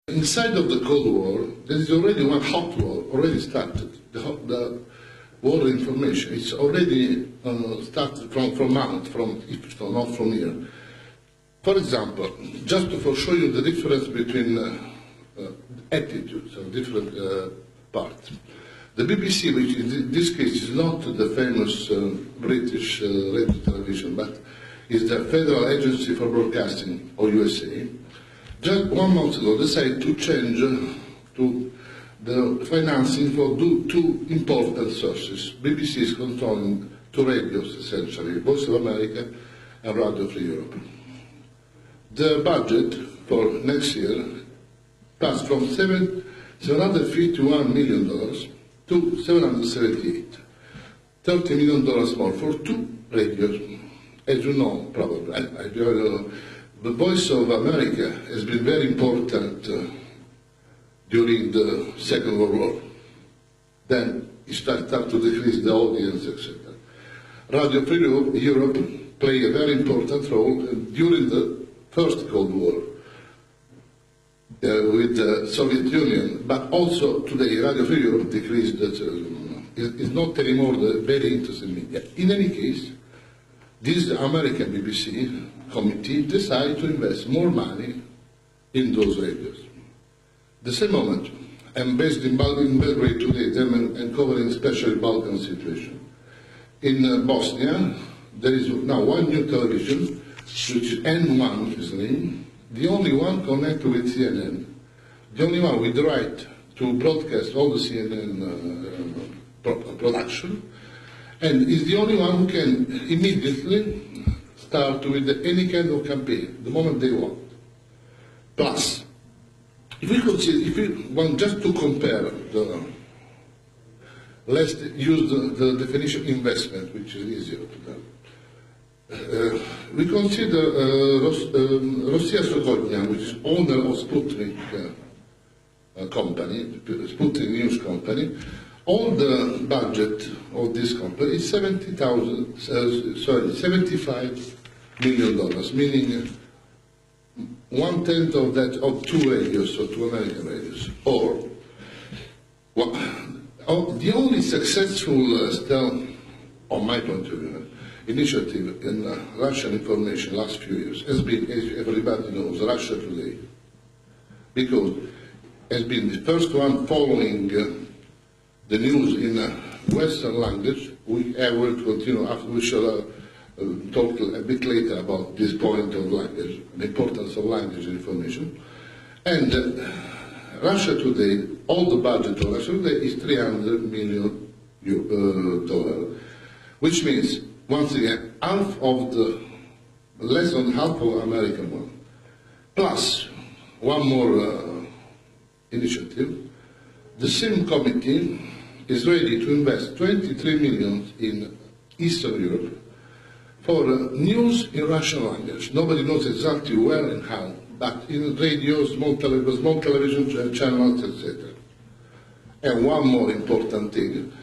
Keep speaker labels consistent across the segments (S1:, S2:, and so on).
S1: Inside of the Cold War, there is already one hot war already started. The war of information. It's already started from Mount, not from here. For example, just to show you the difference between attitudes of different parts. The BBC, which in this case is not the famous British radio television, but is the Federal Agency for Broadcasting, or USA, just 1 month ago decided to change to the financing for two important sources. BBC is controlling two radios, essentially, Voice of America and Radio Free Europe. The budget for next year passed from $751 million to $778. $30 million more for two radios. As you know, probably, the Voice of America has been very important during the Second World War. Then it started to decrease the audience, etc. Radio Free Europe played a very important role during the First Cold War with the Soviet Union, but also today Radio Free Europe decreased. Is not anymore the very interesting media. In any case, this American BBC committee decided to invest more money in those radios. The same moment, I'm based in Belgrade today, and covering especially Balkan situation. In Bosnia, there is now one new television, which is N1 is the name, the only one connected with CNN, the only one with the right to broadcast all the CNN production, and is the only one who can immediately start with any kind of campaign, the moment they want. Plus, if we want just to compare let's use the definition investment, which is easier to do. We consider Rossiya Sogodian, which is owner of Sputnik company, Sputnik News company. All the budget of this company is $75 million, meaning 1/10 of that of two radios, or two American radios. Or the only successful, on my point of view, initiative in Russian information last few years has been, as everybody knows, Russia Today, because it has been the first one following the news in Western language. We will continue after we shall talk a bit later about this point of language, the importance of language information. And Russia Today, all the budget of Russia Today is $300 million, which means, once again, less than half of American one, plus one more initiative. The same committee is ready to invest 23 million in Eastern Europe for news in Russian language. Nobody knows exactly where and how, but in radio, small television channels, etc. And one more important thing,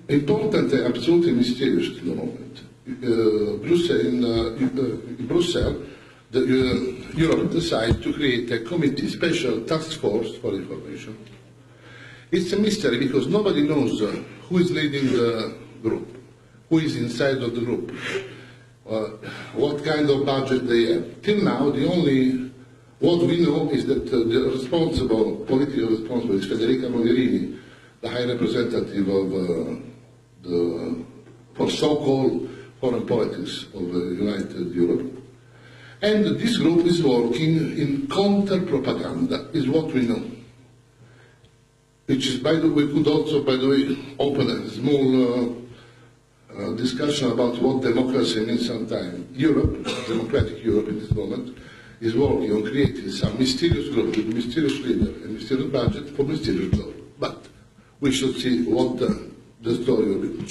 S1: important and absolutely mysterious at the moment. In Brussels, Europe decided to create a committee, special task force for information. It's a mystery because nobody knows who is leading the group, who is inside of the group, what kind of budget they have. Till now, what we know is that the political responsible is Federica Mogherini, the High Representative for so-called foreign politics of United Europe. And this group is working in counter-propaganda, is what we know. Which is, by the way, we could also, by the way, open a small discussion about what democracy means sometimes. Europe, democratic Europe in this moment, is working on creating some mysterious group with mysterious leader and mysterious budget for mysterious glory. But we should see what the story will be.